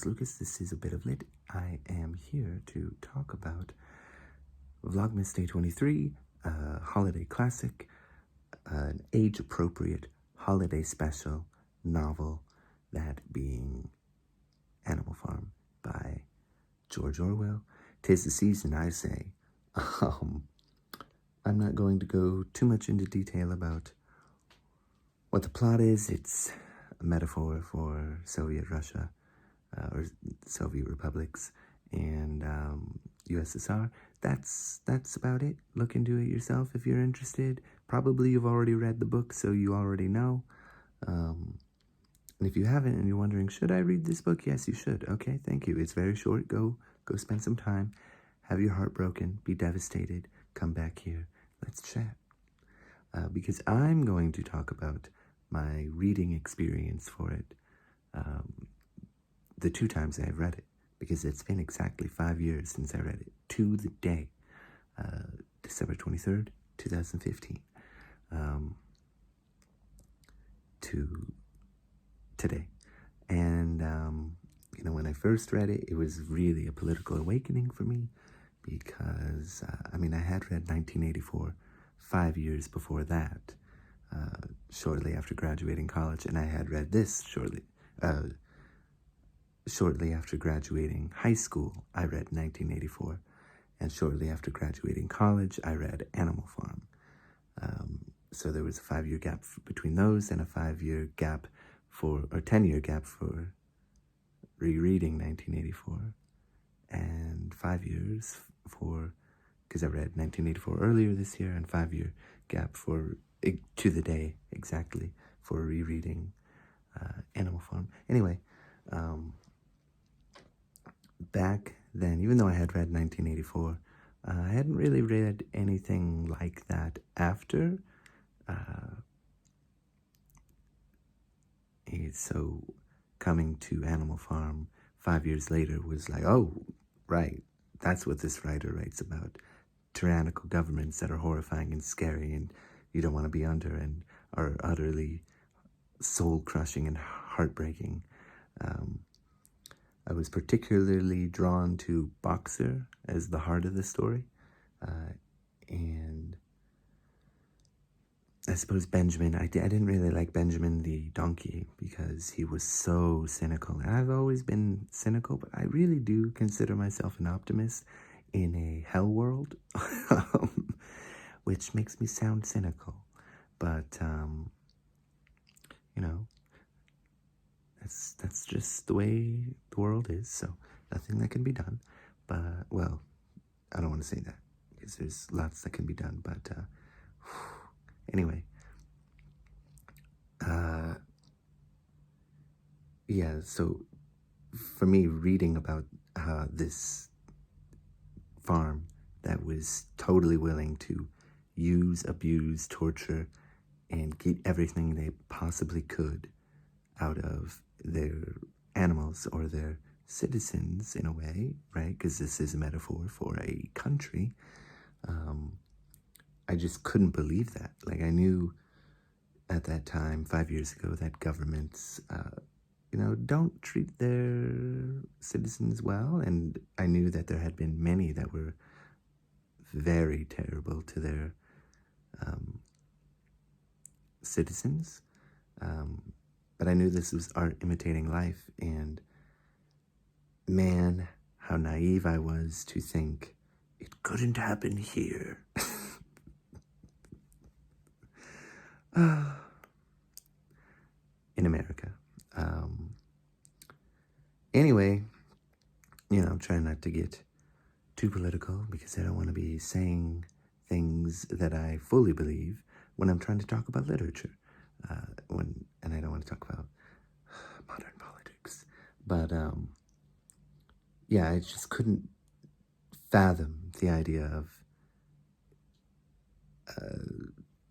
is Lucas. This is a bit of lit. I am here to talk about Vlogmas Day 23, holiday classic, an age-appropriate holiday special novel, that being Animal Farm by George Orwell. 'Tis the season, I say. I'm not going to go too much into detail about what the plot is. It's a metaphor for Soviet Russia, or Soviet republics, and USSR. That's about it. Look into it yourself if you're interested. Probably you've already read the book, so you already know. And if you haven't and you're wondering, should I read this book? Yes, you should. Okay, thank you. It's very short. Go spend some time. Have your heart broken. Be devastated. Come back here. Let's chat. Because I'm going to talk about my reading experience for it, the 2 times I've read it, because it's been exactly 5 years since I read it, to the day, December 23rd, 2015, to today. And, when I first read it, it was really a political awakening for me, because, I had read 1984 5 years before that, shortly after graduating college, and I had read this shortly after graduating high school. I read 1984, and shortly after graduating college, I read Animal Farm. So there was a 5-year gap between those, and a 10-year gap for rereading 1984, and 5 years because I read 1984 earlier this year, and 5-year gap to the day exactly for rereading Animal Farm. Anyway, back then, even though I had read 1984, I hadn't really read anything like that after. So coming to Animal Farm 5 years later was like, oh, right, that's what this writer writes about. Tyrannical governments that are horrifying and scary and you don't want to be under, and are utterly soul-crushing and heartbreaking. I was particularly drawn to Boxer as the heart of the story, and I suppose Benjamin, I didn't really like Benjamin the donkey because he was so cynical. And I've always been cynical, but I really do consider myself an optimist in a hell world, which makes me sound cynical. But, that's just the way the world is, so nothing that can be done. But, well, I don't want to say that, because there's lots that can be done, but, anyway, yeah, so for me, reading about this farm that was totally willing to use, abuse, torture, and get everything they possibly could out of their animals or their citizens, in a way, right? Because this is a metaphor for a country. I just couldn't believe that. Like, I knew at that time, 5 years ago, that governments, don't treat their citizens well, and I knew that there had been many that were very terrible to their citizens, but I knew this was art imitating life, and man, how naive I was to think it couldn't happen here. In America. Anyway, I'm trying not to get too political, because I don't want to be saying things that I fully believe when I'm trying to talk about literature, and I don't want to talk about modern politics. But yeah, I just couldn't fathom the idea of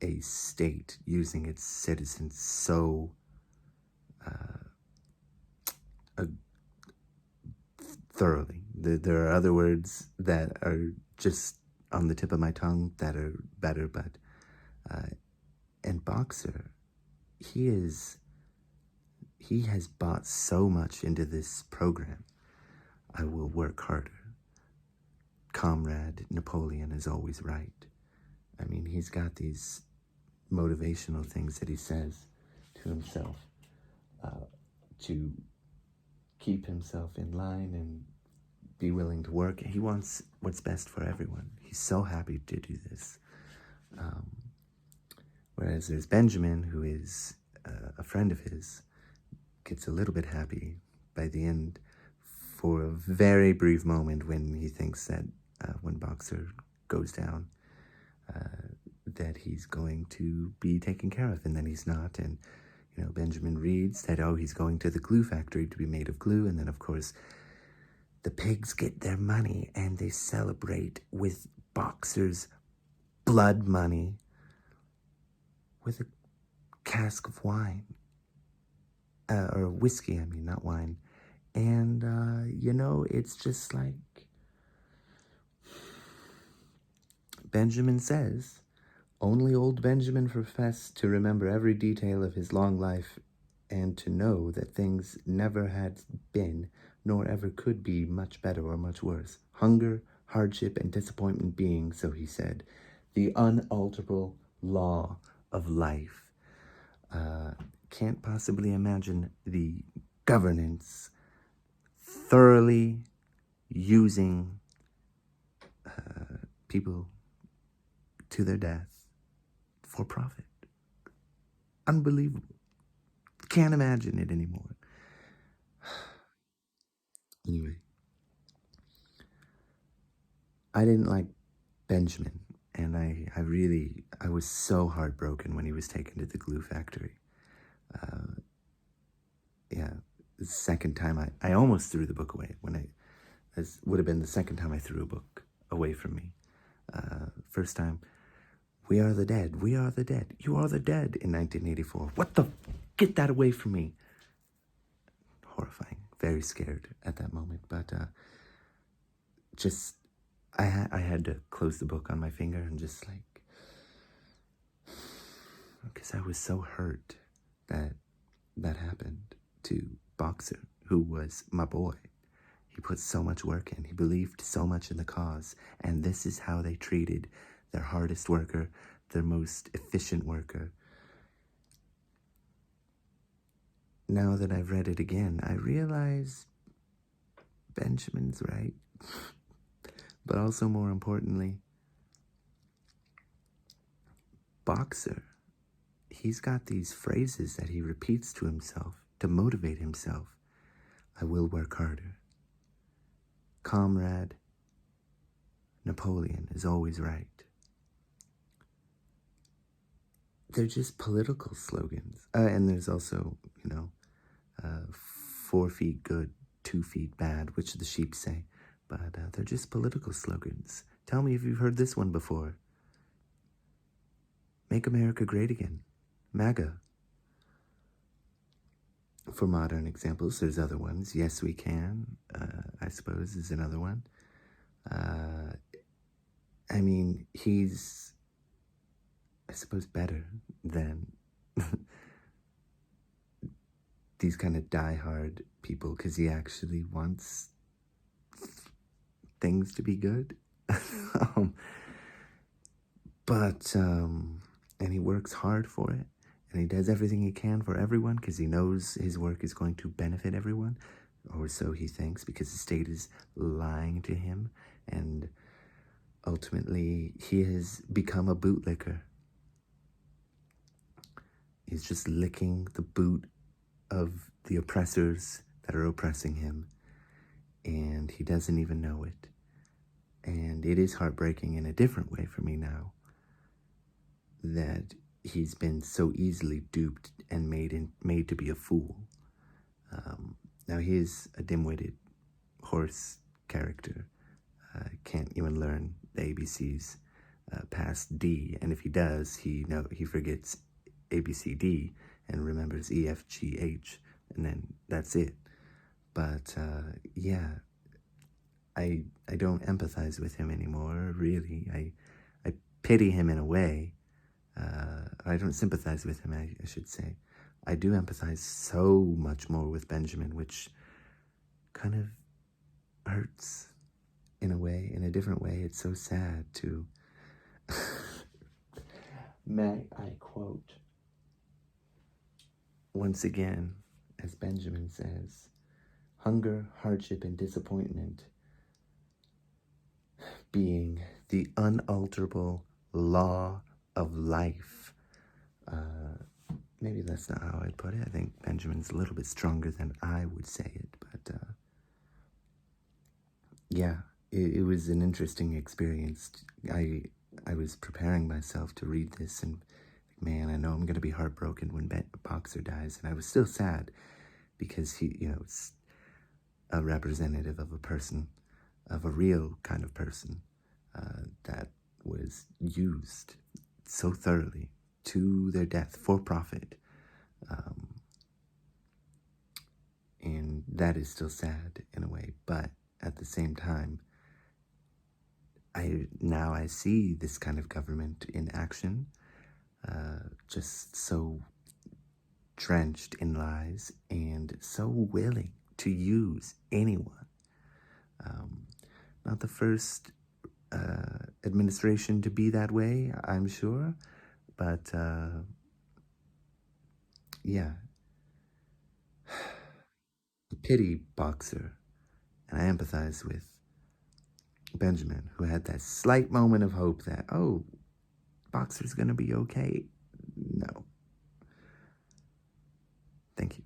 a state using its citizens so thoroughly. There are other words that are just on the tip of my tongue that are better, but and Boxer, he is he has bought so much into this program. I will work harder. Comrade Napoleon is always right. I mean, he's got these motivational things that he says to himself to keep himself in line and be willing to work. He wants what's best for everyone. He's so happy to do this. Whereas there's Benjamin, who is a friend of his, gets a little bit happy by the end for a very brief moment when he thinks that when Boxer goes down, that he's going to be taken care of, and then he's not. And, you know, Benjamin reads that, oh, he's going to the glue factory to be made of glue, and then, of course, the pigs get their money, and they celebrate with Boxer's blood money with a cask of wine. Or whiskey, I mean, not wine. And, you know, it's just like Benjamin says, only old Benjamin professed to remember every detail of his long life and to know that things never had been, nor ever could be, much better or much worse. Hunger, hardship, and disappointment being, so he said, the unalterable law of life. Can't possibly imagine the governance thoroughly using people to their death for profit. Unbelievable. Can't imagine it anymore. Anyway, I didn't like Benjamin, and I was so heartbroken when he was taken to the glue factory. Yeah, the second time I almost threw the book away. This would have been the second time I threw a book away from me. First time, we are the dead, you are the dead in 1984. What the, get that away from me. Horrifying, very scared at that moment, but just, I had to close the book on my finger and just like, because I was so hurt that happened to Boxer, who was my boy. He put so much work in. He believed so much in the cause. And this is how they treated their hardest worker, their most efficient worker. Now that I've read it again, I realize Benjamin's right. But also, more importantly, Boxer, he's got these phrases that he repeats to himself to motivate himself. I will work harder. Comrade Napoleon is always right. They're just political slogans. And there's also, 4 feet good, 2 feet bad, which the sheep say. But they're just political slogans. Tell me if you've heard this one before. Make America great again. MAGA. For modern examples, there's other ones. Yes, we can, I suppose, is another one. I mean, he's, I suppose, better than these kind of diehard people, because he actually wants things to be good. And he works hard for it. And he does everything he can for everyone because he knows his work is going to benefit everyone. Or so he thinks, because the state is lying to him. And ultimately, he has become a bootlicker. He's just licking the boot of the oppressors that are oppressing him. And he doesn't even know it. And it is heartbreaking in a different way for me now that he's been so easily duped and made to be a fool. Now he is a dim-witted horse character. Can't even learn the ABCs past D, and if he does, he forgets ABCD and remembers EFGH, and then that's it. But yeah, I don't empathize with him anymore. Really, I pity him in a way. I don't sympathize with him, I should say, I do empathize so much more with Benjamin, which kind of hurts in a way, in a different way. It's so sad to, may I quote, once again, as Benjamin says, hunger, hardship, and disappointment being the unalterable law of life. Maybe that's not how I'd put it. I think Benjamin's a little bit stronger than I would say it, but yeah, it was an interesting experience. I was preparing myself to read this, and man, I know I'm gonna be heartbroken when Boxer dies, and I was still sad because he, it's a representative of a person, of a real kind of person that was used so thoroughly to their death for profit. And that is still sad in a way, but at the same time, I see this kind of government in action, just so drenched in lies and so willing to use anyone. Not the first administration to be that way, I'm sure, but yeah, a pity Boxer, and I empathize with Benjamin, who had that slight moment of hope that, oh, Boxer's gonna be okay. No. Thank you.